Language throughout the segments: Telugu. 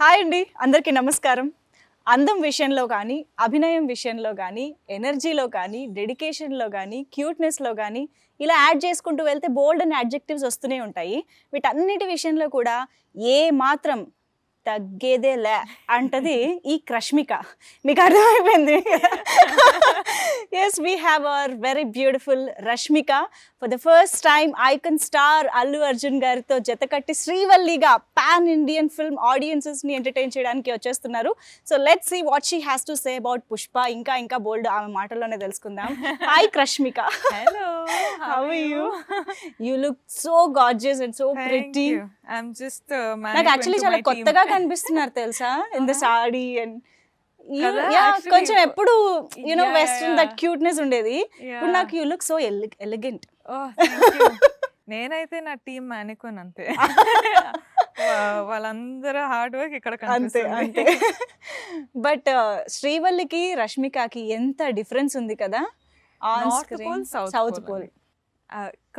హాయ్ అండి, అందరికీ నమస్కారం. అందం విషయంలో కానీ, అభినయం విషయంలో కానీ, ఎనర్జీలో కానీ, డెడికేషన్‌లో కానీ, క్యూట్‌నెస్‌లో కానీ ఇలా యాడ్ చేసుకుంటూ వెళ్తే బోల్డ్ అని అడ్జెక్టివ్స్ వస్తూనే ఉంటాయి. వీటన్నిటి విషయంలో కూడా ఏ మాత్రం తగ్గేదేలే అంటది ఈ క్రష్మిక. మీకు అర్థమైపోయింది కదా? Yes, we have our very beautiful Rashmika. For the first time icon star Allu Arjun గారితో జతకట్టి శ్రీవల్లిగా పాన్ ఇండియన్ ఫిల్మ్ ఆడియన్సెస్ని ఎంటర్టైన్ చేయడానికి వచ్చేస్తున్నారు. So let's see what she has to say about Pushpa. ఇంకా బోల్డ్ ఆమె మాటల్లోనే తెలుసుకుందాం. హాయ్ క్రష్మిక. Hello, How are you? You look so gorgeous and so Thank pretty. you. I'm just నాకు యాక్చువల్లీ చాలా కొత్తగా కనిపిస్తున్నారు తెలుసా, ఇన్ ద సాడీ అండ్ కదా, యా actually కొంచెం ఎప్పుడు you know Yeah, western yeah. That cuteness ఉండేది. ఇప్పుడు Yeah. నాకు you look so elegant. Oh, thank you. నేనైతే నా టీం మానికోన్ అంతే. వాళ్ళందరూ హార్డ్ వర్క్ ఇక్కడ అంతే కనిపిస్తుంది. బట్ శ్రీవల్లికి రష్మికకి ఎంత డిఫరెన్స్ ఉంది కదా on North screen. Pole, south South pole. Pole.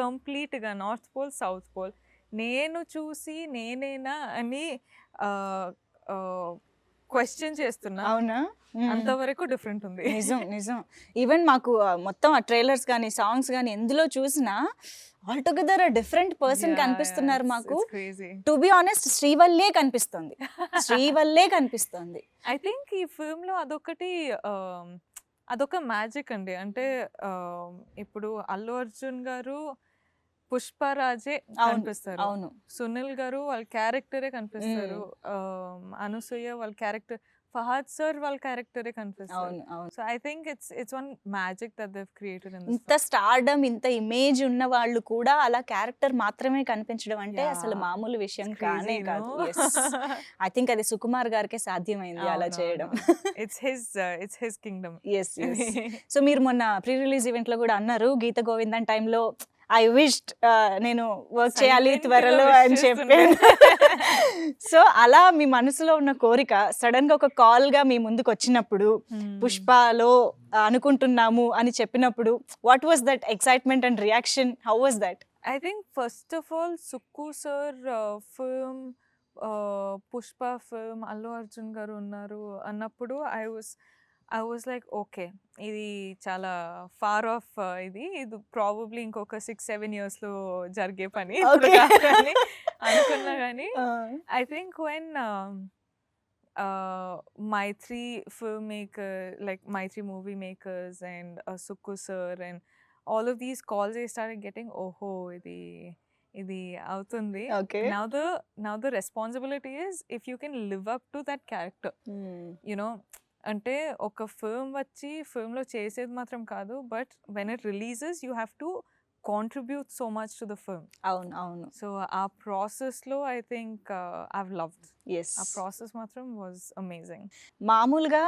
Complete గా నార్త్ పోల్ సౌత్ పోల్ నేను చూసి నేనేనా అని క్వశ్చన్ చేస్తున్నా. అవునా? అంతవరకు డిఫరెంట్ ఉంది. నిజం ఈవెన్ మాకు మొత్తం ఆ ట్రైలర్స్ కానీ సాంగ్స్ కానీ ఎందులో చూసినా ఆల్టుగెదర్ డిఫరెంట్ పర్సన్ కనిపిస్తున్నారు మాకు. టు బి ఆనెస్ట్ శ్రీవల్లే కనిపిస్తుంది. ఐ థింక్ ఈ ఫిల్మ్ లో అదొక మ్యాజిక్ అండి. అంటే ఇప్పుడు అల్లు అర్జున్ గారు పుష్పరాజే కనిపిస్తారు, అవును సునీల్ గారు వాళ్ళ క్యారెక్టరే కనిపిస్తారు, అనసూయ వాళ్ళ క్యారెక్టర్, ఫహద్ సార్ వాళ్ళ క్యారెక్టరే కనిపిస్తారు. అవును so I think it's one magic that they created in ఇంత స్టార్డమ్ ఇంత ఇమేజ్ ఉన్న వాళ్ళు కూడా అలా క్యారెక్టర్ మాత్రమే కనిపించడం అంటే అసలు మామూలు విషయం కానే కాదు. ఐ థింక్ అది సుకుమార్ గారికే సాధ్యమైంది అలా చేయడం. It's his kingdom. Yes so మీరు మొన్న ప్రీ రిలీజ్ ఈవెంట్ లో కూడా అన్నారు, గీత గోవిందన్ టైంలో ఐ విష్డ్ నేను వర్క్ చేయాలి త్వరలో అని చెప్పాను. సో అలా మీ మనసులో ఉన్న కోరిక సడన్ గా ఒక కాల్ గా మీ ముందుకు వచ్చినప్పుడు పుష్పలో అనుకుంటున్నాము అని చెప్పినప్పుడు what was that excitement and reaction? How was that? I think first of all, Sukku sir film, Pushpa film Allu Arjun గారు ఉన్నారు అన్నప్పుడు ఐ వాజ్ లైక్ ఓకే, ఇది చాలా ఫార్ ఆఫ్, ఇది ప్రాబబ్లీ ఇంకొక 6-7 years లో జరిగే పని ఇప్పుడు కాదు అని అనుకున్నా. కానీ I think when Maitri filmmaker, like Maitri movie makers and Sukku sir and all of these calls I started getting, ఇది అవుతుంది. Okay. Now the responsibility is if you can live up to that character, you know. అంటే ఒక ఫిల్మ్ వచ్చి ఫిల్మ్లో చేసేది మాత్రం కాదు, but when it releases you have to contribute so much to the film. అవును సో ఆ ప్రాసెస్లో I think I've loved. Yes, ఆ ప్రాసెస్ మాత్రం వాజ్ అమేజింగ్. మామూలుగా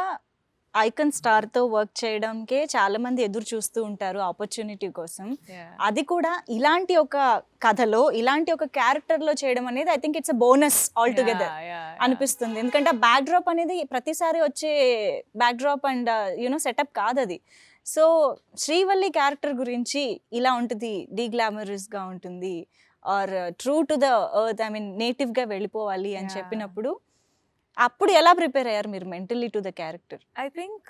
ఐకాన్ స్టార్ తో వర్క్ చేయడంకే చాలా మంది ఎదురు చూస్తూ ఉంటారు ఆపర్చునిటీ కోసం. అది కూడా ఇలాంటి ఒక కథలో ఇలాంటి ఒక క్యారెక్టర్ లో చేయడం అనేది I think it's a bonus all together అనిపిస్తుంది. ఎందుకంటే ఆ బ్యాక్ డ్రాప్ అనేది ప్రతిసారి వచ్చే back drop and you know setup కాదు అది. సో శ్రీవల్లి క్యారెక్టర్ గురించి ఇలా ఉంటుంది, డీగ్లామరస్ గా ఉంటుంది or true to the earth, I mean native గా వెళ్ళిపోవాలి అని చెప్పినప్పుడు అప్పుడు ఎలా ప్రిపేర్ అయ్యారు మీరు mentally to the character? I think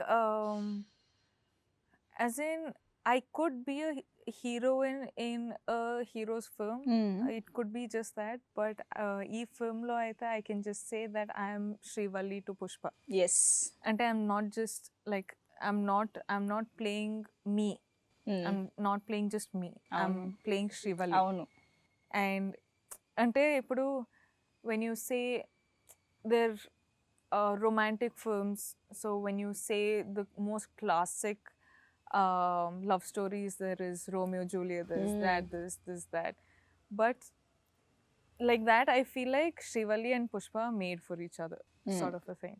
as in I could be a heroine in a hero's film. It could be just that, but ee film lo aithe I can just say that I am Srivalli to Pushpa. Yes. And I'm not just like I'm not playing me. I'm not playing just me. I'm playing Srivalli. అవును. And ante ippudu when you say they're romantic films, so when you say the most classic love stories, there is Romeo Juliet, there is that, but like that I feel like Srivalli and Pushpa are made for each other, sort of a thing.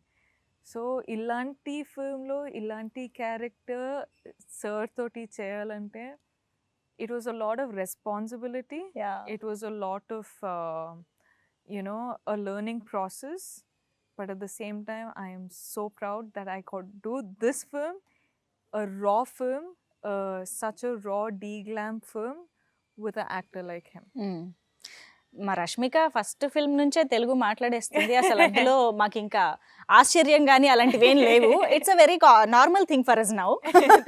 So ilanti film lo ilanti character sir toti cheyalante it was a lot of responsibility. It was a lot of a learning process. But at the same time, I am so proud that I could do this film, a raw film, such a raw D-glam film with an actor like him. మా రష్మిక ఫస్ట్ ఫిల్మ్ నుంచే తెలుగు మాట్లాడేస్తుంది. అసలు అందులో మాకు ఇంకా ఆశ్చర్యం గానీ అలాంటివి ఏం లేవు. It's a very normal thing for us now.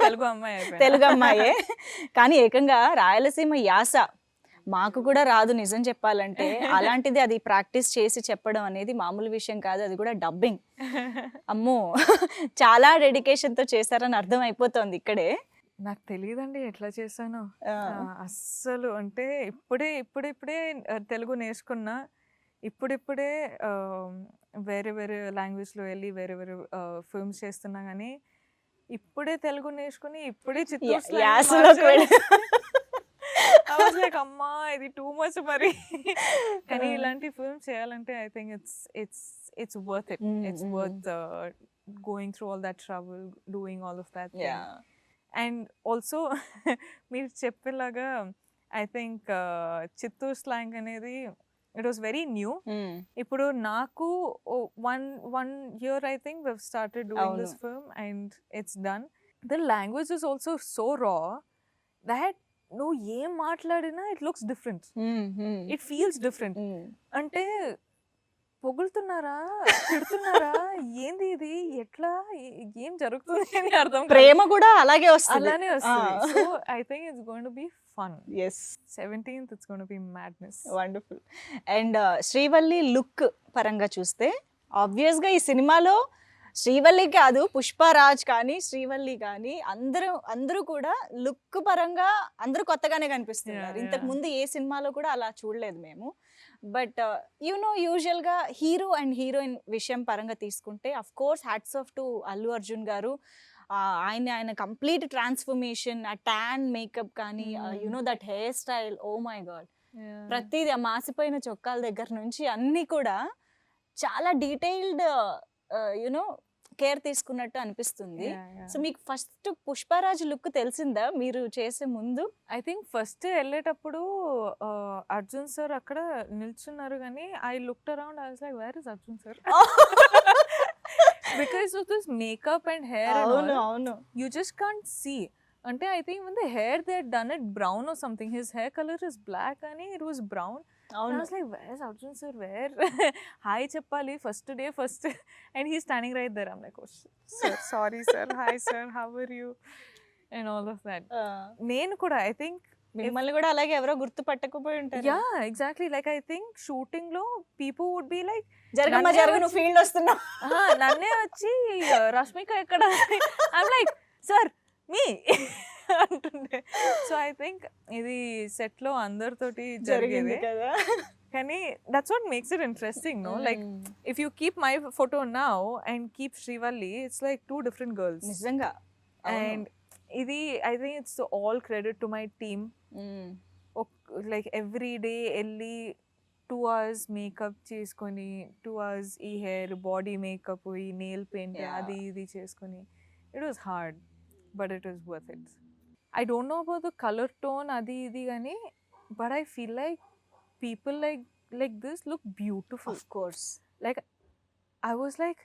Telugu అమ్మాయి అయిపోయినా. తెలుగు అమ్మాయే. కానీ ఏకంగా రాయలసీమ యాస మాకు కూడా రాదు నిజం చెప్పాలంటే. అలాంటిది అది ప్రాక్టీస్ చేసి చెప్పడం అనేది మామూలు విషయం కాదు. అది కూడా డబ్బింగ్. అమ్మో! చాలా డెడికేషన్‌తో చేశారని అర్థం అయిపోతోంది ఇక్కడే. నాకు తెలియదండి ఎట్లా చేశానో. ఆ! అస్సలు అంటే ఇప్పుడిప్పుడే తెలుగు నేర్చుకున్నా. ఇప్పుడిప్పుడే వేరే వేరే లాంగ్వేజ్‌లో వెళ్ళి వేరే వేరే ఫిల్మ్స్ చేస్తున్నా గానీ, ఇప్పుడే తెలుగు నేర్చుకుని ఇప్పుడే చిత్తూరు స్లాంగ్ యాసలోకి వెళ్ళి ఐ వాస్ లైక్ అమ్మా ఇది టూ మచ్ మరి. కానీ ఇలాంటి ఫిల్మ్స్ చేయాలంటే I think it's worth it. It's worth going through all that trouble, doing all of that thing. Yeah! And also మీరు చెప్పేలాగా ఐ థింక్ చిత్తూరు స్లాంగ్ అనేది ఇట్ వాస్ వెరీ న్యూ. ఇప్పుడు నాకు one year I think we've started doing this అవును. film and it's done. The language is also so raw that నువ్వు ఏం మాట్లాడినా it looks different. It feels different. అంటే పొగుడుతున్నారా, తిడుతున్నారా, ఏంది ఇది, ఎట్లా, ఏం జరుగుతుంది అని అర్థం కాదు. ప్రేమ కూడా అలాగే వస్తది. అలానే వస్తుంది. So I think it's going to be fun. Yes. 17th it's going to be madness. Wonderful. And Srivalli look పరంగా చూస్తే ఆబ్వియస్‌గా ఈ సినిమాలో శ్రీవల్లి కాదు, పుష్పరాజ్ కానీ, శ్రీవల్లి కానీ అందరూ కూడా లుక్ పరంగా అందరూ కొత్తగానే కనిపిస్తున్నారు. Yeah, ఇంతకు yeah. ముందు ఏ సినిమాలో కూడా అలా చూడలేదు మేము. బట్ యూజువల్‌గా హీరో అండ్ హీరోయిన్ విషయం పరంగా తీసుకుంటే of course hats off to Allu Arjun garu. ఆయన కంప్లీట్ ట్రాన్స్ఫర్మేషన్, ఆ టాన్ మేకప్ కానీ, that hair style, oh my god! ప్రతిదీ ఆ మాసిపోయిన చొక్కాల దగ్గర నుంచి అన్నీ కూడా చాలా డీటెయిల్డ్ కేర్ తీసుకున్నట్టు అనిపిస్తుంది. సో మీకు ఫస్ట్ పుష్పరాజ్ లుక్ తెలిసిందా మీరు చేసే ముందు? ఐ థింక్ ఫస్ట్ వెళ్ళేటప్పుడు అర్జున్ సార్ అక్కడ నిల్చున్నారు కానీ I looked around, I was like where is Arjun sir? Because of this makeup and hair and అవును, ఆల్ అవును. you just can't see. అంటే I think when the hair they had done it brown or something, his hair color is black and it was brown. And I అవును. was like, where's Arjun sir? Where? Hi Chappali, first day, first. And he's standing right there. I'm like, oh sir, sorry sir, hi sir, how are you? And all of that. నేను కూడా I think మిమ్మల్ని కూడా అలాగే ఎవరో గుర్తు పట్టకపోయి ఉంటారు. yeah, exactly. Like I think shooting లో people would be like, జరగమ్మ నన్నే జరుగు, నువ్వు ఫీల్డ్ వస్తున్నావు. నన్నే వచ్చి రష్మిక ఎక్కడ? ఐమ్ లైక్ సార్ మీ అంటుండే. సో ఐ థింక్ ఇది సెట్ లో అందరితోటి జరిగింది జరిగేది. కదా. కానీ that's what makes it interesting, no? Like if you keep my photo now and keep Srivalli, it's like two different girls. నిజంగా. అండ్ ఇది I think it's all credit to my team. Like every day వెళ్ళి 2 hours మేకప్ చేసుకొని, 2 hours ఈ హెయిర్, బాడీ మేకప్, ఈ నెయిల్ పెయింట్, Yeah. అది ఇది చేసుకొని, it was hard but it was worth it. I don't know about the colour tone అది ఇది కానీ, but I feel like people like this look beautiful. Of course. Like I was like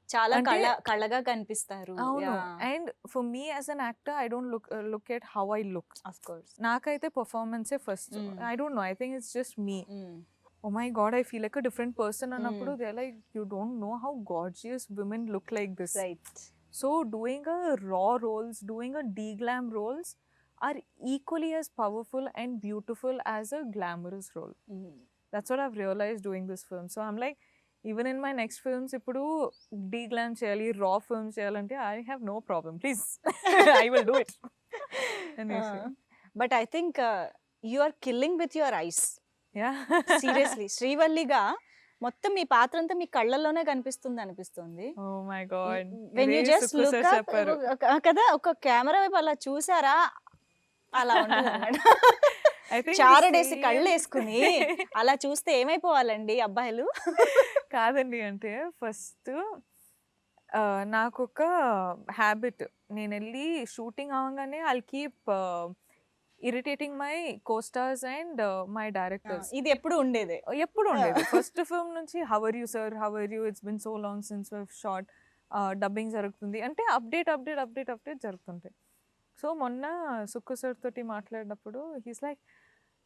చాలా అంటే కళగా కనిపిస్తారు. అవును. And for me as an actor I don't look at how I look. Of course. నాకైతే పర్ఫార్మెన్సే first. I don't know, I think it's just me. Oh my god, I feel like a different person. Annappudu they're like, you don't know how gorgeous women look like this. Right. So doing a raw roles, doing a de-glam roles are equally as powerful and beautiful as a glamorous role. That's what I've realized doing this film. So I'm like, even in my next films, ippudu de-glam cheyali, raw films cheyalante, I have no problem. Please, I will do it. But I think you are killing with your eyes. Yeah. Seriously శ్రీవల్లిగా మొత్తం మీ పాత్ర అంతా మీ కళ్ళల్లోనే కనిపిస్తుంది అనిపిస్తుంది. Oh my god. When you ఇదే జస్ట్ సుక్కు లుక్ sir చెప్పారు. కదా, ఒక కెమెరా వైపు అలా చూసారా, అలా ఉంటుంది అన్నమాట. I think చారడేసి the కళ్ళు same- వేసుకుని అలా చూస్తే ఏమైపోవాలండి అబ్బాయిలు? కాదండి, అంటే ఫస్ట్ నాకు ఒక హ్యాబిట్, నేను వెళ్ళి షూటింగ్ అవ్వగానే I'll keep irritating my costars and my directors. ఇది ఎప్పుడు ఉండేదే. ఎప్పుడు ఉండేది. ఫస్ట్ ఫిల్మ్ నుంచి how are you sir, how are you, it's been so long since we shot, dubbing జరుగుతుంది అంటే అప్డేట్ జరుగుతుంటాయి. సో మొన్న సుక్కు సార్ తోటి మాట్లాడినప్పుడు హీస్ లైక్,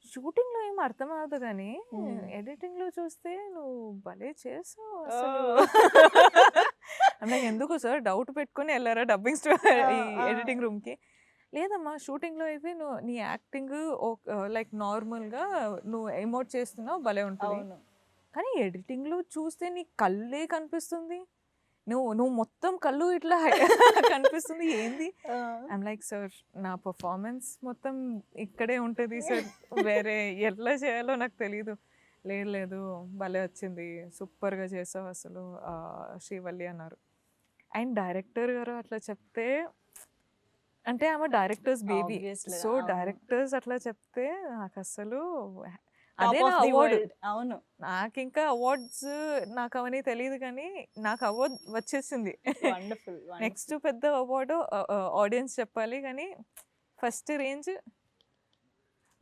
షూటింగ్‌లో ఏం అర్థం అవ్వదు గానీ, హ్మ్. ఎడిటింగ్‌లో చూస్తే నువ్వు భలే చేసావు అసలు. ఓహ్! నాకు ఎందుకో సార్ డౌట్ పెట్టుకొని ఎళ్లారా డబ్బింగ్ ఈ ఆ! ఎడిటింగ్ రూమ్‌కి. లేదమ్మా షూటింగ్‌లో అయితే నీ యాక్టింగ్ లైక్ నార్మల్‌గా నువ్వు ఎమోట్ చేస్తున్నావు భలే ఉంటది. అవును. కానీ ఎడిటింగ్‌లో చూస్తే నీ కళ్ళే కనిపిస్తుంది. నువ్వు మొత్తం కళ్ళు ఇట్లా కనిపిస్తుంది ఏంది? ఆ! ఐయామ్ లైక్ సార్ నా పర్ఫార్మెన్స్ మొత్తం ఇక్కడే ఉంటది సార్. వేరే ఎట్లా చేయాలో నాకు తెలీదు. లేదు లేదు భలే వచ్చింది. సూపర్‌గా చేసావు అసలు శ్రీవల్లి అన్నారు. అండ్ డైరెక్టర్ గారు అట్లా చెప్తే అంటే ఆమె డైరెక్టర్స్ బేబీ. ఆబ్వియస్‌లీ. సో అవును. డైరెక్టర్స్ అట్లా చెప్తే నాకసలు అదే టాప్ నా ఆఫ్ ది అవార్డ్. వరల్డ్. అవును. నాకింకా అవార్డ్స్ నాకవన్నీ తెలీదు కానీ నాకు అవార్డ్ వచ్చేసింది. వండర్‌ఫుల్. వండర్‌ఫుల్. నెక్స్ట్ పెద్ద అవార్డు ఆడియన్స్ చెప్పాలి కానీ first range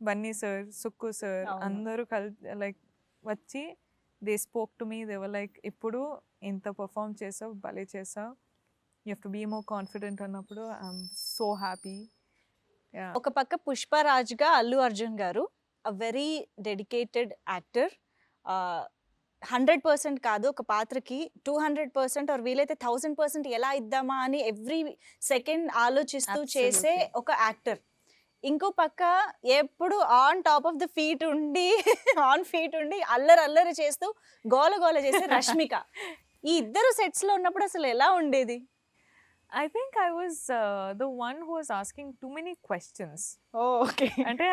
Bunny sir, Sukku sir అవును. అందరూ లైక్ వచ్చి they spoke to me. They were like ఇప్పుడు ఇంత పర్ఫామ్ చేసావు భలే చేసావు. You have to be more confident అన్నప్పుడు ఐఎమ్ సో హ్యాపీ. ఒక పక్క 'పుష్పరాజ్‌గా' అల్లు అర్జున్ గారు వెరీ డెడికేటెడ్ యాక్టర్. 100% కాదు ఒక పాత్రకి 200% ఆర్ వీలైతే 1000% ఎలా ఇద్దామా అని ఎవ్రీ సెకండ్ ఆలోచిస్తూ చేసే Absolutely. ఒక యాక్టర్. ఇంకో పక్క ఎప్పుడు on top of the feet ఉండి ఆన్ ఫీట్ ఉండి అల్లరి అల్లరి చేస్తూ గోల గోల చేసే రష్మిక. ఈ ఇద్దరు సెట్స్‌లో ఉన్నప్పుడు అసలు ఎలా ఉండేది? I think I was the one who was asking too many questions. Okay. అంటే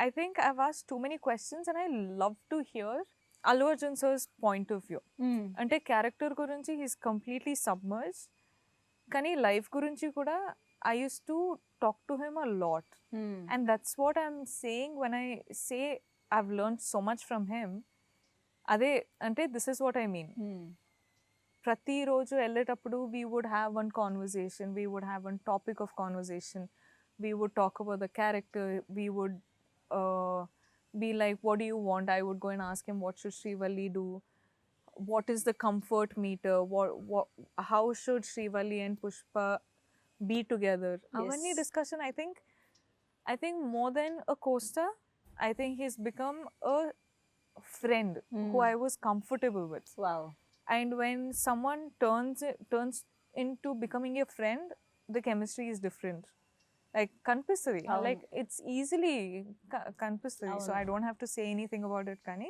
I think I've asked too many questions and I love to hear Allu Arjun sir's point of view. అంటే క్యారెక్టర్ గురించి హీస్ కంప్లీట్లీ సబ్మర్జ్. కానీ లైఫ్ గురించి కూడా I use to talk to him a lot. And that's what I'm saying when I say I've learn so much from him. అదే అంటే this is what I mean. ప్రతిరోజు వెళ్ళేటప్పుడు we would have one conversation, we would have one topic of conversation, we would talk about the character, we would be like, what do you want? I would go and ask him, what should Srivalli do? What is the comfort meter? How should Srivalli and Pushpa be together? Avanni Yes. discussion, I think more than a co-star, I think he's become a friend who I was comfortable with. Wow. And when someone turns into becoming a friend, the chemistry is different. Like కనిపిస్తుంది, అవును. లైక్ ఇట్స్ ఈజీలీ కనిపిస్తుంది. సో అవును. I don't have to say anything about it. కానీ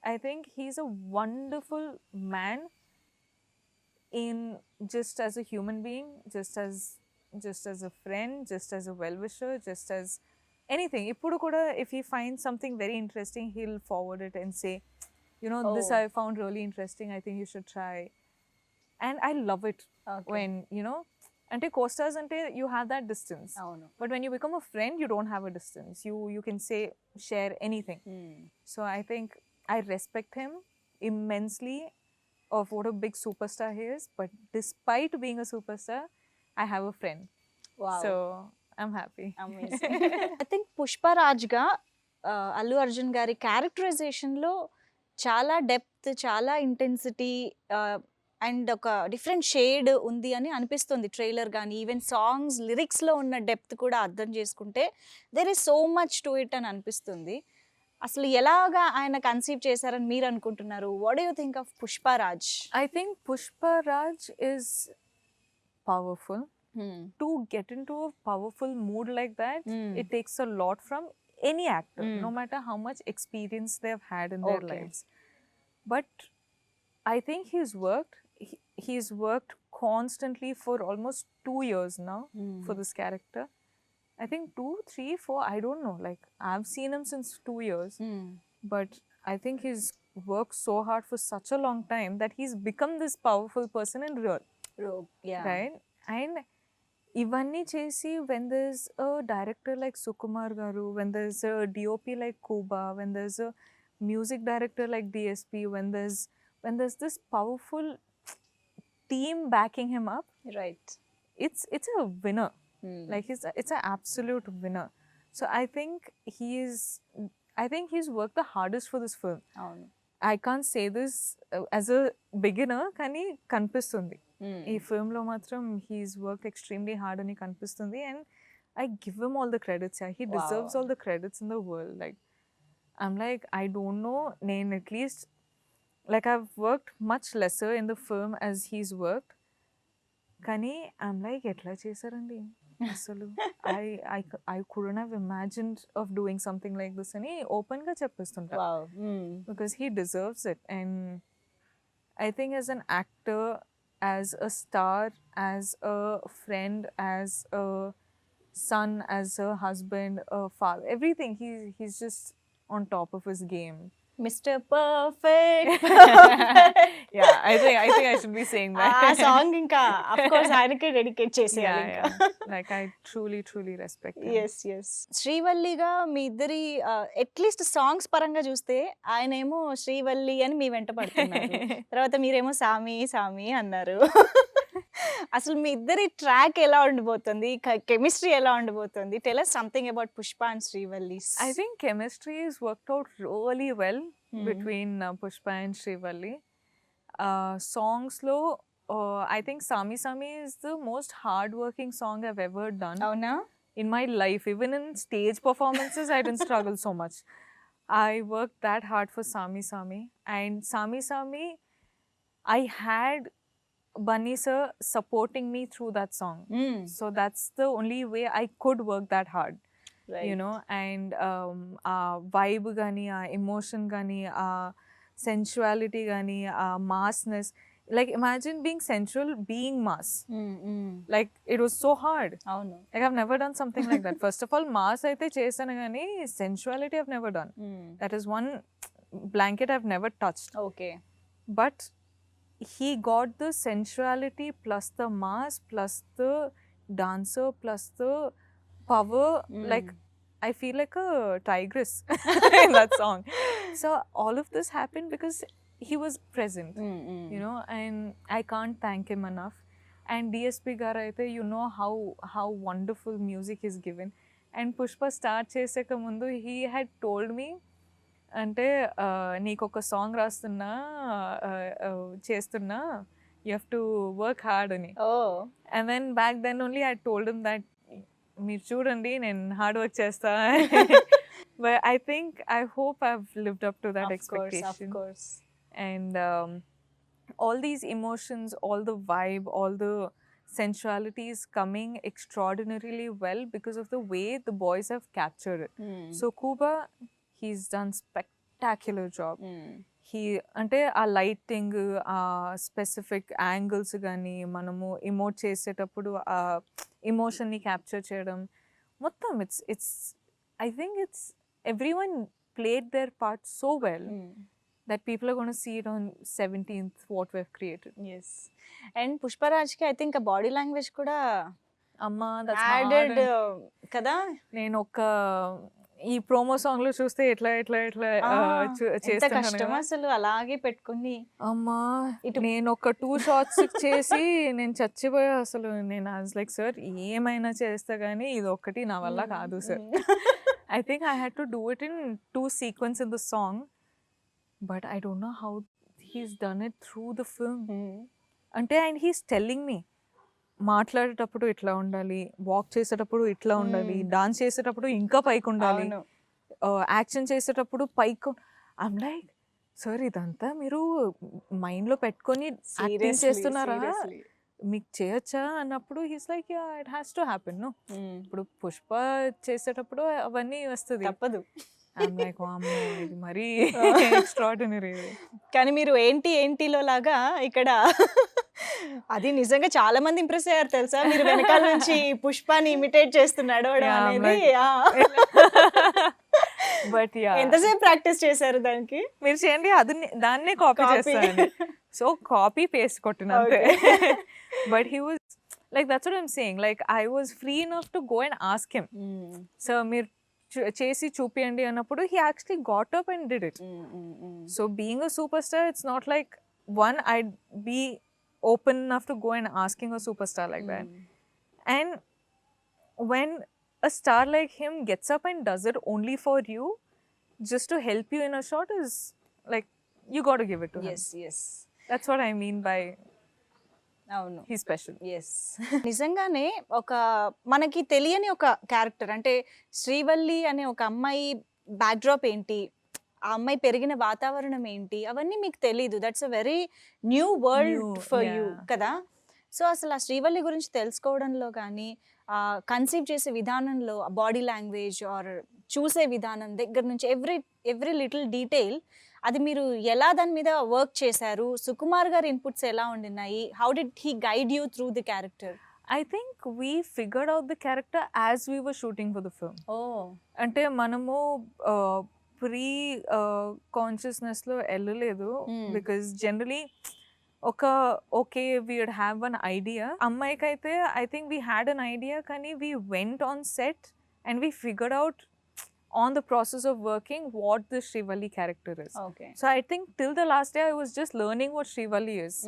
I think he's a wonderful man in just as a human being, just as a friend, just as a well wisher, just as anything. ఇప్పుడు కూడా if he find something very interesting he'll forward it and say, this Oh. I found really interesting, I think you should try. And I love it when అంటే co-stars అంటే you have that distance, అవును. but when you become a friend you don't have a distance. You can say, share anything. So I think I respect him immensely of what a big superstar he is, but despite being a superstar I have a friend. Wow. So I'm happy. Amazing. I think పుష్పరాజ్‌గా అల్లు అర్జున్ గారి క్యారెక్టరైజేషన్‌లో చాలా డెప్త్, చాలా ఇంటెన్సిటీ అండ్ ఒక డిఫరెంట్ షేడ్ ఉంది అని అనిపిస్తుంది. ట్రైలర్ గానీ, ఈవెన్ సాంగ్స్ లిరిక్స్‌లో ఉన్న డెప్త్ కూడా అర్థం చేసుకుంటే there is so much to it అని అనిపిస్తుంది. అసలు ఎలాగా ఆయన కన్సీవ్ చేశారని మీరు అనుకుంటున్నారు? What do you think of Pushparaj? I think Pushpa Raj is powerful. To get into a powerful mood like that, it takes a lot from any actor, no matter how much experience they've had in their Okay. lives. But I think he's worked constantly for almost 2 years now for this character. I think 2, 3, 4, I don't know. Like, I've seen him since 2 years, but I think he's worked so hard for such a long time that he's become this powerful person in real. Right? And ఇవన్నీ చేసి when there's a director like Sukumar Garu, when there's a DOP like Kuba, when there's a music director like DSP, when there's this powerful team backing him up, right. it's a winner. Like it's an absolute winner. So I think he's worked the hardest for this film. అవును. I can't say this as a beginner, కానీ కనిపిస్తుంది ఈ ఫిల్మ్లో మాత్రం హీస్ వర్క్ ఎక్స్ట్రీమ్లీ హార్డ్ అని కనిపిస్తుంది. And I give him all the credits. Yeah, he deserves Wow. all the credits in the world. Like, I'm like, I don't know. Nain at least, like, I've worked much lesser in the film as he's worked. Kani, I'm like, etla chesarandi. Asalu, I couldn't have imagined of doing something like this. Ani open ga cheppestunta Wow. because he deserves it. And I think as an actor, as a star, as a friend, as a son, as a husband, a father, everything, he's just on top of his game. Mister perfect. Yeah, I think I should be saying that. ఆ సాంగ్ ఇంకా అఫ్ కోర్స్ ఆయనకే డెడికేట్ చేసేయాలి Yeah, ఇంకా. yeah. Like, I truly respect him. As శ్రీవల్లిగా మీ ఇద్దరి అట్లీస్ట్ సాంగ్స్ పరంగా చూస్తే ఆయనేమో శ్రీవల్లి అని మీ వెంట పడుతున్నారు, తర్వాత మీరేమో సామి సామి అన్నారు. అసలు మీ ఇద్దరి ట్రాక్ ఎలా ఉండిపోతుంది, కెమిస్ట్రీ ఎలా ఉండిపోతుంది? Tell us something about Pushpa and Srivalli. I think chemistry is worked out really well between Pushpa and Srivalli. Songs lo, I think Sami Sami is the most hard-working song I've ever done అవునా? in my life. Even in stage performances, I didn't struggle so much. I worked that hard for Sami Sami. And Sami Sami, I had Bunny sir supporting me through that song. So that's the only way I could work that hard. You know, and vibe gani, emotion gani, sensuality gani, massness. Like, imagine being sensual, being mass. Like, it was so hard. అవును. Like, I've never done something like that. First of all, mass aithe chesanu gani, sensuality I've never done. That is one blanket I've never touched. Okay. But he got the sensuality plus the mass plus the dancer plus the power. Like, I feel like a tigress in that song. So all of this happened because he was present, you know, and I can't thank him enough. And DSP garu aithe, you know how wonderful music he's given. And Pushpa start cheseka mundu, he had told me, అంటే నీకు ఒక సాంగ్ రాస్తున్నా చేస్తున్నా, you have to work hard అని. And then back then only I told him that మీరు చూడండి నేను హార్డ్ వర్క్ చేస్తా. But I think I hope I have lived up to that expectation. And all these emotions, all the vibe, all the sensuality is coming extraordinarily well because of the way the boys have captured it. So Kuba, he's done spectacular job. He అంటే ఆ లైటింగ్, ఆ స్పెసిఫిక్ యాంగిల్స్ కానీ మనము ఇమోట్ చేసేటప్పుడు ఆ ఎమోషన్ని క్యాప్చర్ చేయడం మొత్తం it's I think it's everyone played their part so well that people are going to see it on 17th what we've created. Yes. And పుష్పరాజ్కి ఐ థింక్ బాడీ లాంగ్వేజ్ కూడా అమ్మా యాడెడ్ కదా. నేను ఒక ఈ ప్రోమో సాంగ్ లో చూస్తే ఎట్లా ఎంత కష్టం అసలు అలాగే పెట్టుకుని. అమ్మా నేను ఒక 2 shots చేసి నేను చచ్చిపోయా అసలు. నేను లైక్ సార్ ఏమైనా చేస్తా కానీ ఇది ఒక్కటి నా వల్ల కాదు sir. I think I had to do it in 2 sequences in the song. But I don't know how he's done it through the film. అంటే and he's telling me మాట్లాడేటప్పుడు ఇట్లా ఉండాలి, వాక్ చేసేటప్పుడు ఇట్లా ఉండాలి, డాన్స్ చేసేటప్పుడు ఇంకా పైకి ఉండాలి, యాక్షన్ చేసేటప్పుడు పైకి. ఐమ్ లైక్ సార్ ఇదంతా మీరు మైండ్లో పెట్టుకొని యాక్టింగ్ చేస్తున్నారా, మీకు చేయొచ్చా అన్నప్పుడు he's like ya it has to happen. No ఇప్పుడు పుష్ప చేసేటప్పుడు అవన్నీ వస్తుంది, తప్పదు. I'm like, వామ్మో ఇది మరీ ఎక్స్ట్రాడినరీ. కానీ మీరు ఏంటిలో లాగా ఇక్కడ అది నిజంగా చాలా మంది ఇంప్రెస్ అయ్యారు తెలుసా, మీరు వెనకాల నుంచి పుష్పాని ఇమిటేట్ చేస్తున్నాడు అనేది. బట్ యా ఎంతసేపు ప్రాక్టీస్ చేశారు దానికి? మీరు చేయండి, అది దాన్నే కాపీ చేస్తాను. సో కాపీ పేస్ట్ కొట్టినంతే. But he was like that's what I'm saying, like I was free enough to go and ask him, so మీరు చేసి చూపియండి అన్నప్పుడు he actually got up and did it. So being a superstar, it's not like one I'd be open enough to go and asking a superstar like that. And when a star like him gets up and does it only for you, just to help you in a shot, is like you got to give it to him. Yes. That's what I mean by అవును. He special. ఎస్. నిజంగానే ఒక మనకి తెలియని ఒక క్యారెక్టర్ అంటే శ్రీవల్లి అనే ఒక అమ్మాయి బ్యాక్‌డ్రాప్ ఏంటి? ఆ అమ్మాయి పెరిగిన వాతావరణం ఏంటి? అవన్నీ మీకు తెలీదు. That's a very new world New, for you yeah. కదా! సో, అసలు ఆ శ్రీవల్లి గురించి తెలుసుకోవడంలో గానీ, కన్సీవ్ చేసే విధానంలో బాడీ లాంగ్వేజ్ ఆర్ చూసే విధానం దగ్గర నుంచి ఎవ్రీ లిటిల్ డీటెయిల్ అది మీరు ఎలా దాని మీద వర్క్ చేశారు? సుకుమార్ గారి ఇన్‌పుట్స్ ఎలా ఉండినాయి? How did he guide you through the character? I think we figured out the character as we were shooting for the film. Oh! అంటే మనము ప్రీ కాన్షియస్నెస్లో వెళ్ళలేదు. Hmm. Because generally okay we would have one idea. అమ్మాయికైతే I think we had an idea, కానీ we went on set and we figured out on the process of working what the Srivalli character is. Okay. So I think till the last day I was just learning what Srivalli is.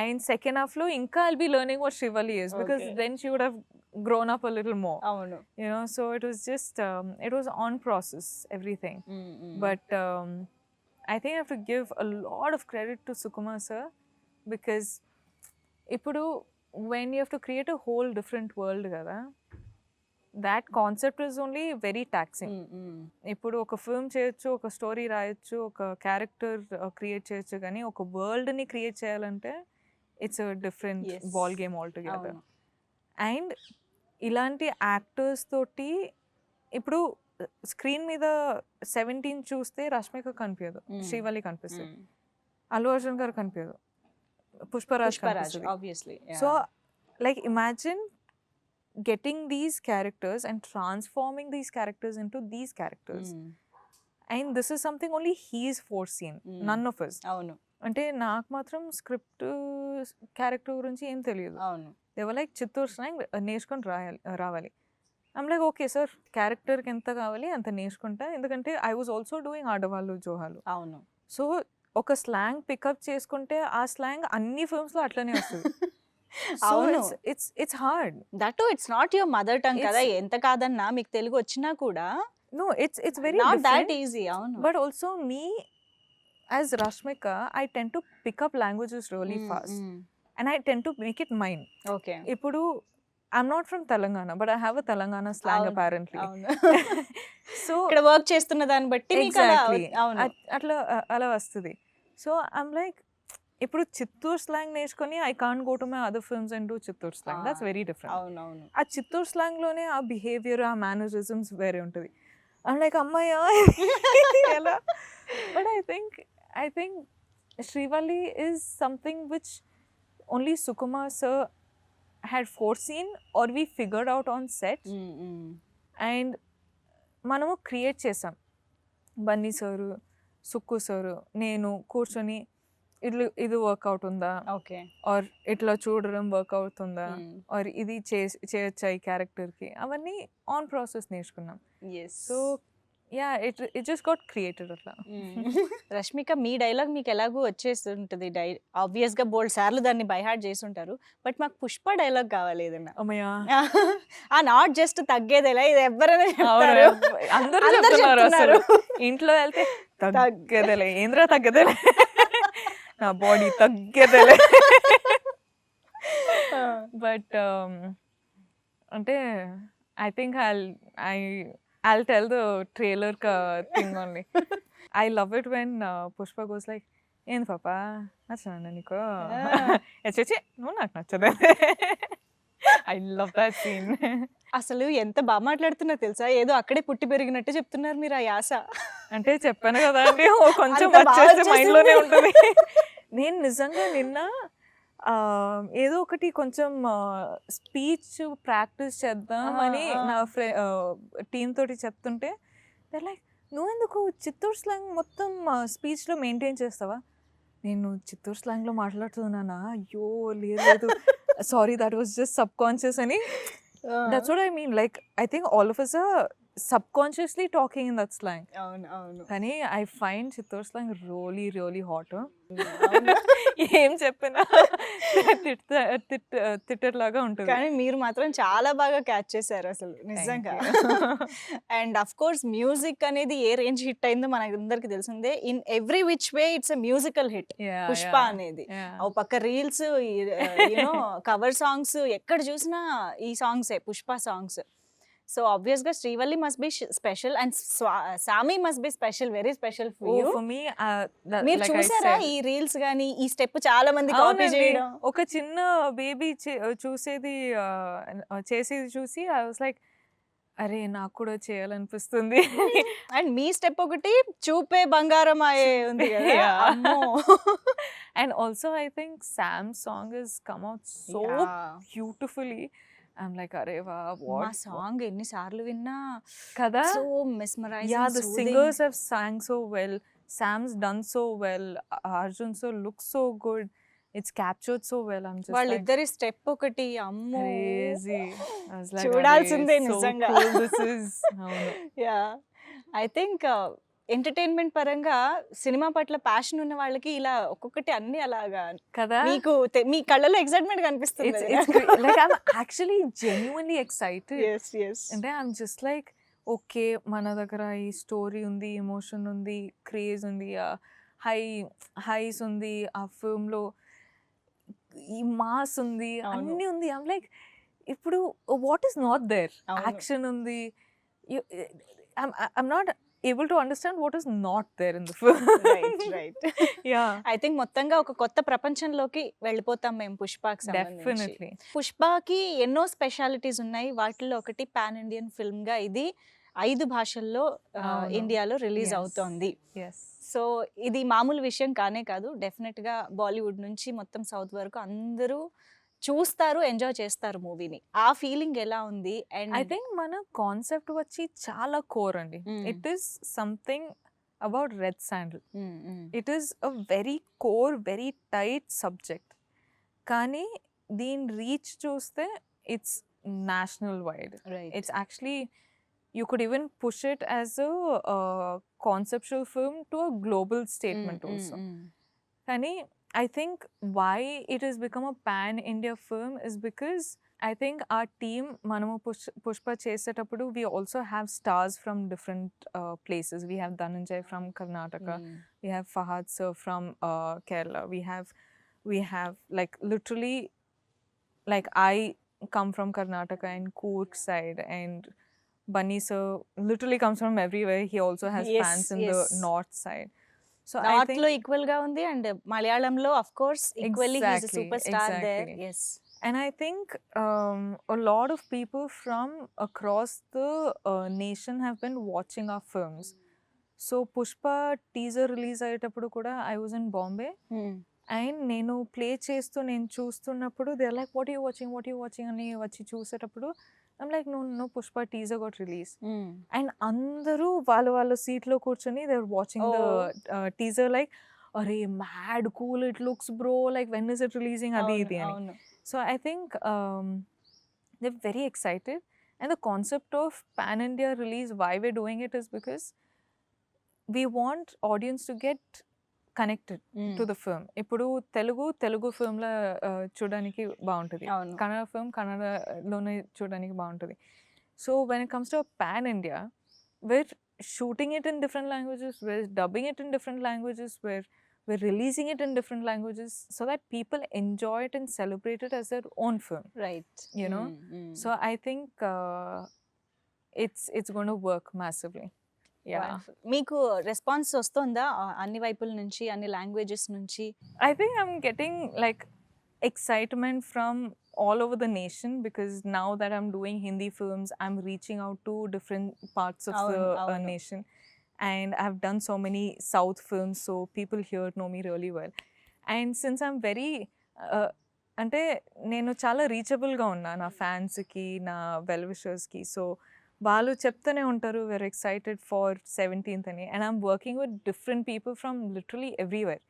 And second half lo inka I'll be learning what Shrivalli is, because Okay. then she would have grown up a little more, అవును. you know. So it was just it was on process, everything. But I think I have to give a lot of credit to Sukumar sir, because ipudu when you have to create a whole different world kada, that concept is only very taxing. ఇప్పుడు ఒక ఫిల్మ్ చేయొచ్చు, ఒక స్టోరీ రాయొచ్చు, ఒక క్యారెక్టర్ క్రియేట్ చేయొచ్చు, కానీ ఒక వరల్డ్ని క్రియేట్ చేయాలంటే it's a different Yes. Ball game all together. అవును. అండ్ ఇలాంటి యాక్టర్స్ తోటి ఇప్పుడు స్క్రీన్ మీద 17 చూస్తే రష్మిక కనిపించదు, శ్రీవల్లి కనిపిస్తుంది, అల్లు అర్జున్ గారు కనిపించదు, పుష్పరాజ్ పుష్పరాజ్ కనిపిస్తుంది. Obviously. So like imagine getting these characters and transforming these characters into these characters. And this is something only he's foreseen, none of us. అవును. అంటే నాకు మాత్రం స్క్రిప్ట్ క్యారెక్టర్ గురించి ఏం తెలియదు. అవును. దేవర్ లైక్ చిత్తూరు స్లాంగ్ నేర్చుకొని రావాలి. ఐమ్ లైక్ ఓకే సార్, క్యారెక్టర్కి ఎంత కావాలి అంత నేర్చుకుంటా, ఎందుకంటే ఐ వాజ్ ఆల్సో డూయింగ్ ఆడవాళ్ళు జోహాలు. అవును. సో ఒక స్లాంగ్ పికప్ చేసుకుంటే ఆ స్లాంగ్ అన్ని ఫిల్మ్స్లో అట్లనే వస్తుంది. సో అవును. It's hard. That it's not your mother tongue కదా, ఎంత కాదన్నా మీకు తెలుగు వచ్చినా కూడా No, it's very not different. That easy. అవును. But also me as Rashmika, I tend to pick up languages really fast, and I tend to make it mine. Okay. Ippudu I'm not from Telangana, but I have a Telangana slang అవును. apparently. అవును. So ఇక్కడ వర్క్ చేస్తున్న దాన్ని బట్టి మీకు అలా exactly అవును. అట్లా అలా వస్తుంది. సో I'm like, ఇప్పుడు చిత్తూరు స్లాంగ్ నేర్చుకొని I can't go to my other films and do Chittoor slang. That's very different. అవును. అవును. ఆ చిత్తూరు స్లాంగ్లోనే ఆ బిహేవియర్, ఆ మేనరిజమ్స్ వేరే ఉంటుంది. I'm like, అమ్మాయ్యా ఎలా? But I think Shrivalli is something which only Sukumar sir had foreseen or we figured out on set, and మనము క్రియేట్ చేసాం. బన్నీ సారు, సుక్కు సారు, నేను కూర్చొని ఇది వర్కౌట్ ఉందా, ఓకే. ఆర్ ఇట్లా చూడడం వర్క్ అవుతుందా, ఆర్ ఇది చేయొచ్చా ఈ క్యారెక్టర్కి, అవన్నీ ఆన్ ప్రాసెస్ నేర్చుకున్నాం. So yeah it just got created అట్లా. రష్మిక, మీ డైలాగ్ మీకు ఎలాగూ వచ్చేసి ఉంటుంది, ఆబ్వియస్ గా బోల్డ్ సార్లు దాన్ని బై హార్ట్ చేసి ఉంటారు. బట్ మాకు పుష్ప డైలాగ్ కావాలి ఏదన్నా. అమ్మయ్యా, ఆ నాట్ జస్ట్ తగ్గేదేలా, ఇది ఎవరైనా చెప్తారు. అందరూ అందరూ చెప్తున్నారు అసలు. చెప్తున్నారు. ఇంట్లో వెళ్తే తగ్గేదేలే, ఏంద్రా తగ్గదేలే, నా బాడీ తగ్గేదేలే. బట్ అంటే I think I'll tell the trailer thing only. I love it when Pushpa goes like, ఏంది పాపా నచ్చనా నీకు, చచ్చి నువ్వు నాకు నచ్చదే. I love that scene. అసలు ఎంత బాగా మాట్లాడుతున్నా తెలుసా, ఏదో అక్కడే పుట్టి పెరిగినట్టు చెప్తున్నారు మీరు ఆ యాస. అంటే చెప్పాను కదా అండి, కొంచెం అంత బాగా వచ్చేస్తే మైండ్లోనే వచ్చేసింది. ఉంటుంది. నేను నిజంగా నిన్న ఏదో ఒకటి కొంచెం స్పీచ్ ప్రాక్టీస్ చేద్దామని నా టీమ్ తోటి చెప్తుంటే లైక్, నువ్వెందుకు చిత్తూరు స్లాంగ్ మొత్తం స్పీచ్లో మెయింటైన్ చేస్తావా? నేను చిత్తూరు స్లాంగ్లో మాట్లాడుతున్నానా? అయ్యో లేదు, sorry, that was just subconscious అని. That's what I mean. Like I think all of us are subconsciously talking in that slang. అవును అవును కానీ I find Chittoor slang really hot. అవును ఏం చెప్పినా తిట్టేలాగా ఉంటుంది. కానీ మీరు మాత్రం చాలా బాగా క్యాచ్ చేశారు అసలు నిజంగా. అండ్ అఫ్ కోర్స్ మ్యూజిక్ అనేది ఏ రేంజ్ హిట్ అయిందో మనందరికి తెలిసిందే. In every which way it's a musical hit Yeah, Pushpa yeah, అనేది. yeah. ఓ పక్క రీల్స్, యూనో కవర్ సాంగ్స్, ఎక్కడ చూసినా ఈ సాంగ్సే పుష్ప సాంగ్స్. సో ఆబ్వియస్గా Srivalli must be special and Saami must be special, very special for Oh, you. for me, మీరు like I చూసారా said, ఈ రీల్స్ గానీ ఈ స్టెప్ చాలా మంది కాపీ అవునండి. చేయడం? ఒక చిన్న బేబీ చూసేది చేసేది చూసి ఐ వాస్ లైక్, అరే నాకు కూడా చేయాలనిపిస్తుంది. అండ్ మీ స్టెప్ ఒకటి చూపే బంగారం అయ్యే ఉంది కదా. Yeah. అమ్మో. And also I think Sam's song has come out so Yeah. beautifully. I'm like, అరే వా, మా what సాంగ్ ఎన్నిసార్లు విన్నా కదా. So Yeah, mesmerising, the singers have sang so well. Sam's done so well. Arjun so looks so good. It's captured so well. I'm just like వాళ్ళిద్దరి స్టెప్ ఒకటి అమ్మో crazy. I was like, చూడాల్సిందే "Arey, so నిజంగా. cool this is." అవును. యా ఐ థింక్ ఎంటర్టైన్మెంట్ పరంగా సినిమా పట్ల ప్యాషన్ ఉన్న వాళ్ళకి ఇలా ఒక్కొక్కటి అన్ని అలాగా కదా. మీకు మీ కళ్ళలో ఎక్సైట్మెంట్ కనిపిస్తుంది. It's great. Like I'm actually genuinely excited. yes yes అంటే I'm just like, ఓకే మన దగ్గర ఈ స్టోరీ ఉంది, ఎమోషన్ ఉంది, క్రేజ్ ఉంది, హైస్ ఉంది, ఆ ఫిల్మ్లో ఈ మాస్ ఉంది, అవును. అన్నీ ఉంది. ఐమ్ లైక్, ఇప్పుడు వాట్ ఈస్ నాట్ దేర్? అవును. యాక్షన్ ఉంది. I'm not able to understand what is not there in the film. Right right ya, I think మొత్తంగా ఒక కొత్త ప్రపంచంలోకి వెళ్ళిపోతాం మేము పుష్పకి సంబంధించి. డెఫినెట్లీ. పుష్పకి ఎన్నో స్పెషాలిటీస్ ఉన్నాయి. వాటిల్లో ఒకటి పాన్ ఇండియన్ ఫిల్మ్ గా ఇది 5 భాషల్లో అవును. ఇండియాలో రిలీజ్ Yes. అవుతోంది. ఎస్. సో ఇది మామూలు విషయం కానే కాదు. డెఫినెట్ గా బాలీవుడ్ నుంచి మొత్తం సౌత్ వరకు అందరూ చూస్తారు, ఎంజాయ్ చేస్తారు మూవీని. ఆ ఫీలింగ్ ఎలా ఉంది? ఐ అండ్ థింక్ మన కాన్సెప్ట్ వచ్చి చాలా కోర్ అండి. It is something about red sandal. It is a very core, very tight subject. కానీ దీని రీచ్ చూస్తే it's national wide. It's actually, you could even push it as a conceptual film to a global statement also. Kani, I think why it has become a pan-India film is because I think our team, Manamu Pushpa chesetappudu, we also have stars from different places. We have Dhananjay from Karnataka. We have Fahad sir from Kerala. We have like literally, like I come from Karnataka and Coorg side, and Bunny sir literally comes from everywhere. He also has Yes, fans in yes. the north side. So I north think, లో ఈక్వల్ గా ఉంది అండ్ మలయాళంలో of course equally he is Exactly, super star there. exactly. yes and I think a lot of people from across the nation have been watching our films. So Pushpa teaser release ayetappudu kuda I was in Bombay, and నేను ప్లే చేస్తూ నేను చూస్తున్నప్పుడు they are like, what you watching అని వచ్చి చూసేటప్పుడు I'm like, no Pushpa teaser got release. And అందరూ వాళ్ళ సీట్లో కూర్చొని they are watching the teaser like, అరే mad cool it looks bro, like when is it releasing, అది ఇది అని. అవును so I think they are very excited. And the concept of pan India release, why we're doing it is because we want audience to get connected to the film. ఇప్పుడు తెలుగు ఫిల్మ్లో చూడడానికి బాగుంటుంది, అవును కన్నడ ఫిల్మ్ కన్నడలోనే చూడడానికి బాగుంటుంది. So when it comes to pan India, we're shooting it in different languages, we're dubbing it in different languages, we're releasing it in different languages so that people enjoy it and celebrate it as their own film, right you know. So I think it's going to work massively. Yeah. మీకు రెస్పాన్స్ వస్తుందా అన్ని వైపుల నుంచి, అన్ని లాంగ్వేజెస్ నుంచి? I think I'm getting like excitement from all over the nation, because now that I'm doing Hindi films, I'm reaching out to different parts of the Avunu. nation, and I've done so many South films, so people here know me really well. And since I'm very అంటే నేను చాలా రీచబుల్గా ఉన్నా నా ఫ్యాన్స్కి, నా వెల్ విషర్స్కి. సో వాళ్ళు చెప్తూనే ఉంటారు, we're excited for 17th అని, and I'm working with different people from literally everywhere,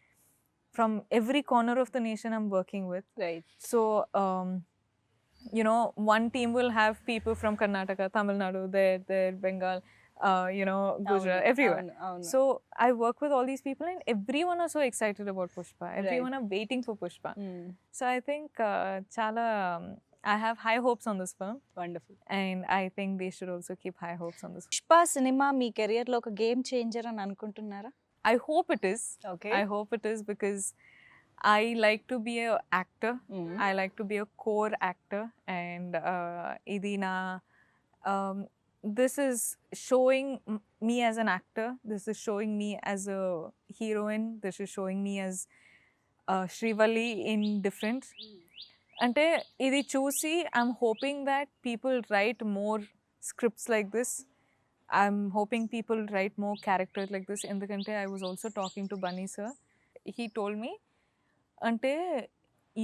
from every corner of the nation I'm working with. Right So you know, one team will have people from Karnataka, Tamil Nadu, there, Bengal, you know, Gujarat, everywhere. So I work with all these people and everyone are so excited about Pushpa. Everyone are waiting for Pushpa. So I think chala I have high hopes on this film wonderful. and I think they should also keep high hopes on this. Pushpa cinema me career లో ఒక గేమ్ చేంజర్ అని అనుకుంటున్నారా? I hope it is. Okay. I hope it is because I like to be a actor. I like to be a core actor and idina this is showing me as an actor. This is showing me as a heroine. This is showing me as Srivalli in different. Ante idi chusi I'm hoping that people write more scripts like this. I'm hoping people write more characters like this. Endukante I was also talking to Bunny sir. He told me ante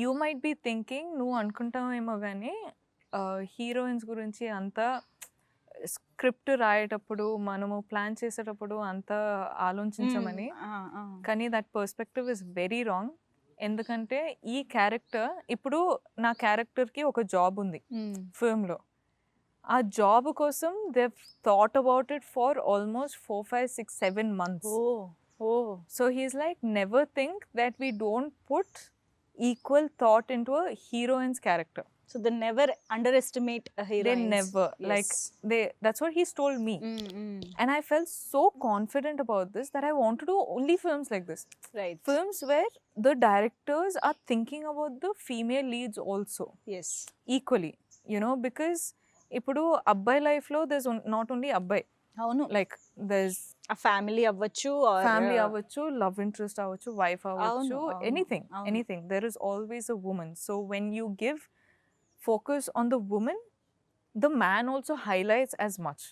you might be thinking నువ్వు అనుకుంటావేమో కానీ హీరోయిన్స్ గురించి అంతా స్క్రిప్ట్ రాయేటప్పుడు మనము ప్లాన్ చేసేటప్పుడు అంతా ఆలోచించమని, కానీ that perspective is very wrong. ఎందుకంటే ఈ క్యారెక్టర్ ఇప్పుడు నా క్యారెక్టర్కి ఒక జాబ్ ఉంది ఫిల్మ్లో. ఆ జాబ్ కోసం they thought about it for almost 4, 5, 6, 7 months. So he's like, never think that we don't put equal thought into a heroine's character. So they never underestimate a heroine. They never. Like that's what he's told me. And I felt so confident about this that I want to do only films like this. Right. Films where the directors are thinking about the female leads also. Yes. Equally. You know, because ఇప్పుడు అబ్బాయి లైఫ్ లో there's not only అబ్బాయి. అవును. Like there's a family అవ్వచ్చు, family అవ్వచ్చు, love interest అవ్వచ్చు, wife అవ్వచ్చు, anything. There is always a woman. So when you give focus on the woman, the man also highlights as much.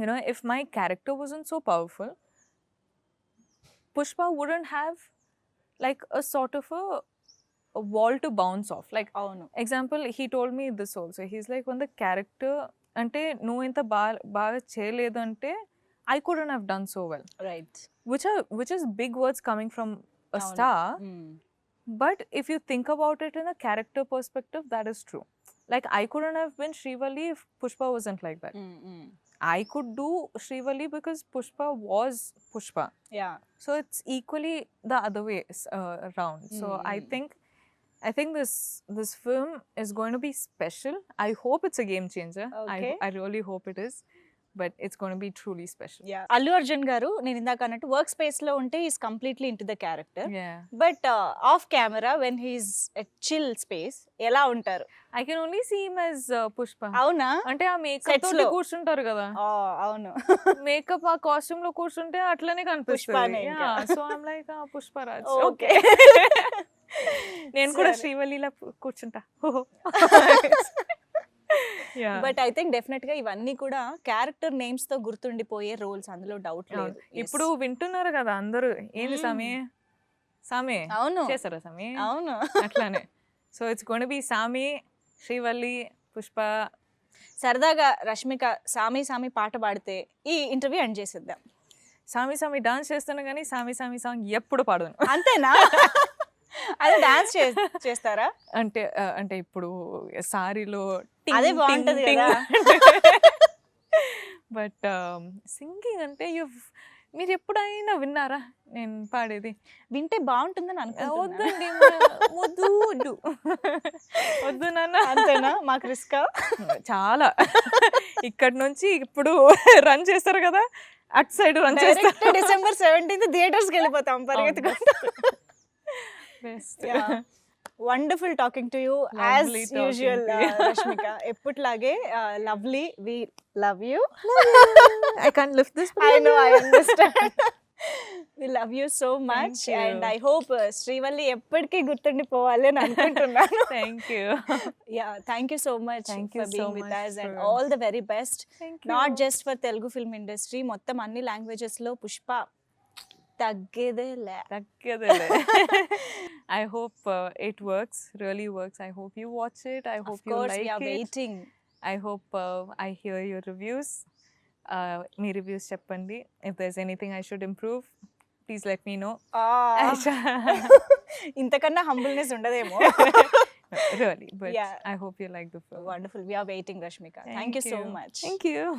You know, if my character wasn't so powerful, Pushpa wouldn't have like a sort of a wall to bounce off. Like example, he told me this also. He's like, when the character ante no inta baga cheyaledu ante I couldn't have done so well. Right. Which is big words coming from a star. But if you think about it in a character perspective, that is true. Like I couldn't have been Srivalli if Pushpa wasn't like that. I could do Srivalli because Pushpa was Pushpa. Yeah. So it's equally the other way around. So I think this film is going to be special. I hope it's a game changer. Okay. I really hope it is. But it's going to be truly special. Yeah. Allu Arjun garu నేను ఇందాక అన్నట్టు వర్క్ స్పేస్ లో ఉంటే is completely into the character. Yeah. But of camera when he's at chill space ఎలా ఉంటారు? I can only see him as Pushpa. అవునా? అంటే ఆ మేకప్ తోటి కూర్చుంటారు కదా. అవును. మేకప్ ఆ కాస్ట్యూమ్ లో కూర్చుంటే అట్లనే కనిపిస్తుంది. So I'm like Pushparaj. Okay. నేను కూడా శ్రీవల్లిలా కూర్చుంటా. బట్ ఐ థింక్ డెఫినెట్ గా ఇవన్నీ కూడా క్యారెక్టర్ నేమ్స్ తో గుర్తుండిపోయే రోల్స్, అందులో డౌట్ లేదు. ఇప్పుడు వింటున్నారు కదా అందరూ, ఏంది సామి అవును చేస్తారా సామి? అవును, అట్లానే. సో ఇట్స్ గోన్ బి సామి, శ్రీవల్లి, పుష్ప. సరదాగా రష్మిక సామి సామి పాట పాడితే ఈ ఇంటర్వ్యూ ఎండ్ చేసేద్దాం. సామి సామి డాన్స్ చేస్తాను కానీ సామి సామి సాంగ్ ఎప్పుడు పాడను. అంతేనా? అదే డాన్స్ చేస్తారా? అంటే ఇప్పుడు సారీలో అదే బాగుంటది కదా. బట్ సింగింగ్ అంటే మీరు ఎప్పుడైనా విన్నారా నేను పాడేది? వింటే బాగుంటుందని అనుకుంటున్నా. వద్దు వద్దు నాన్న. అంతేనా? మాకు రిస్కా చాలా. ఇక్కడ నుంచి ఇప్పుడు రన్ చేస్తారు కదా, అటు సైడ్ రన్ చేస్తారు. December 17th థియేటర్స్కి వెళ్ళిపోతాం పరిగెత్తుకుంటూ. Best. Wonderful talking to you as usual Rashmika. ఎప్పటిలాగే lovely. We love you. I can't lift this. I know, I understand. We love you so much. And I hope Srivalli ఎప్పటికీ గుర్తుండిపోవాలి అని అనుకుంటున్నాను. Thank you. Yeah, thank you so much for being with us and for all the very best. Thank you. Not just for Telugu film industry, మొత్తం అన్ని languages లో పుష్ప తగ్గేదేలే. I hope it works, really works. I hope you watch it. I hope you like it. We are waiting. I hope I hear your reviews. Me reviews చెప్పండి. If there's anything I should improve, please let me know. ఇంతకన్నా హంబుల్నెస్ ఉండదేమో. Really, but Yeah. I hope you like the film. Wonderful. We are waiting, Rashmika. Thank you so much. Thank you.